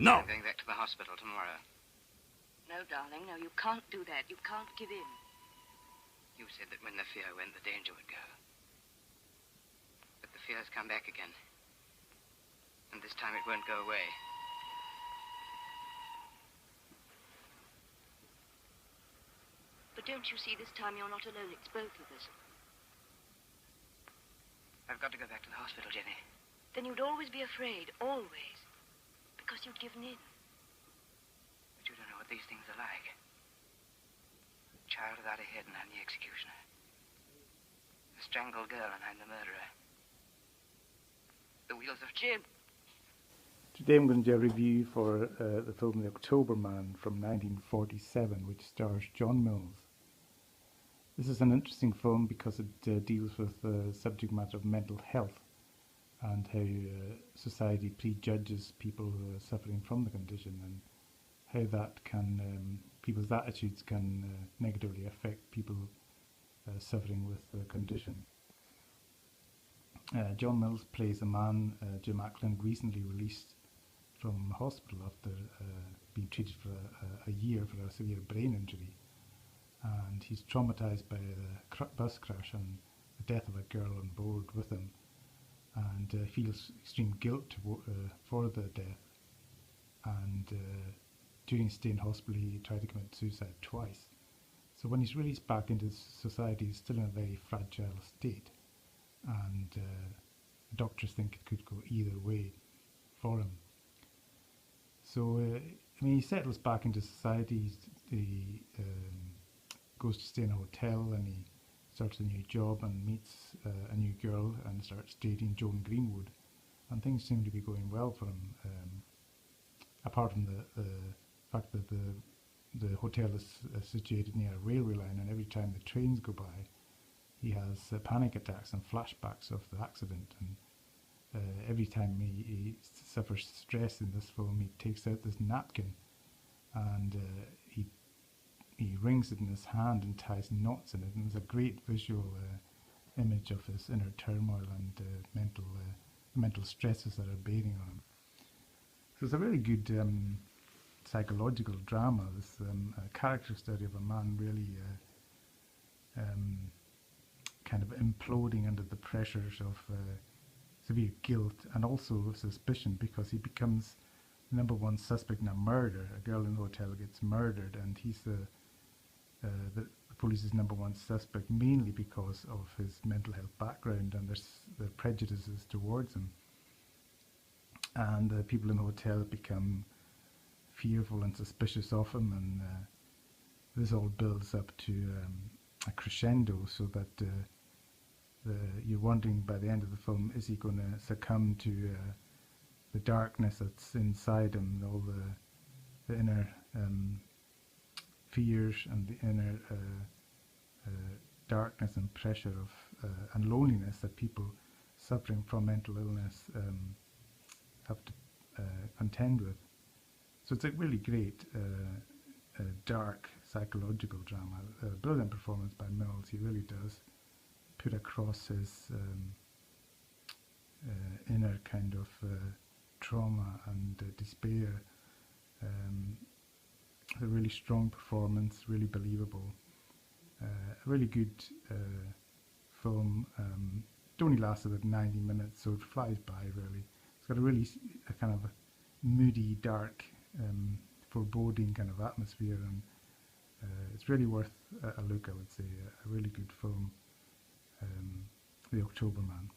No! I'm going back to the hospital tomorrow. No, darling, no, you can't do that. You can't give in. You said that when the fear went, the danger would go. But the fear's come back again. And this time it won't go away. But don't you see, this time you're not alone. It's both of us. I've got to go back to the hospital, Jenny. Then you'd always be afraid, always. Because you'd given in. But you don't know what these things are like. Child without a head and I'm the executioner. A strangled girl and I'm the murderer. The wheels of Jim. Today I'm going to do a review for the film The October Man from 1947, which stars John Mills. This is an interesting film because it deals with the subject matter of mental health and how society prejudges people who are suffering from the condition, and how that can, people's attitudes can negatively affect people suffering with the condition. John Mills plays a man, Jim Ackland, recently released from hospital after being treated for a year for a severe brain injury, and he's traumatized by the bus crash and the death of a girl on board with him, and feels extreme guilt for the death. And during his stay in hospital, he tried to commit suicide twice. So when he's released back into society, he's still in a very fragile state, and doctors think it could go either way for him. So, I mean, he settles back into society. He goes to stay in a hotel, and he starts a new job and meets a new girl and starts dating Joan Greenwood, and things seem to be going well for him, apart from the fact that the hotel is situated near a railway line, and every time the trains go by he has panic attacks and flashbacks of the accident, and every time he suffers stress in this film, he takes out this napkin and he wrings it in his hand and ties knots in it, and there's a great visual image of his inner turmoil and mental stresses that are bearing on him. So it's a really good psychological drama, this character study of a man really kind of imploding under the pressures of severe guilt and also suspicion, because he becomes the number one suspect in a murder. A girl in the hotel gets murdered, and he's the police's number one suspect, mainly because of his mental health background and their prejudices towards him. And the people in the hotel become fearful and suspicious of him, and this all builds up to a crescendo, so that you're wondering by the end of the film, is he going to succumb to the darkness that's inside him, all the inner fears and the inner darkness and pressure of and loneliness that people suffering from mental illness have to contend with. So it's a really great dark psychological drama. Brilliant performance by Mills. He really does put across his inner kind of trauma and despair. A really strong performance, really believable. A really good film. It only lasts about 90 minutes, so it flies by really. It's got a kind of a moody, dark, foreboding kind of atmosphere, and it's really worth a look, I would say. A really good film, The October Man.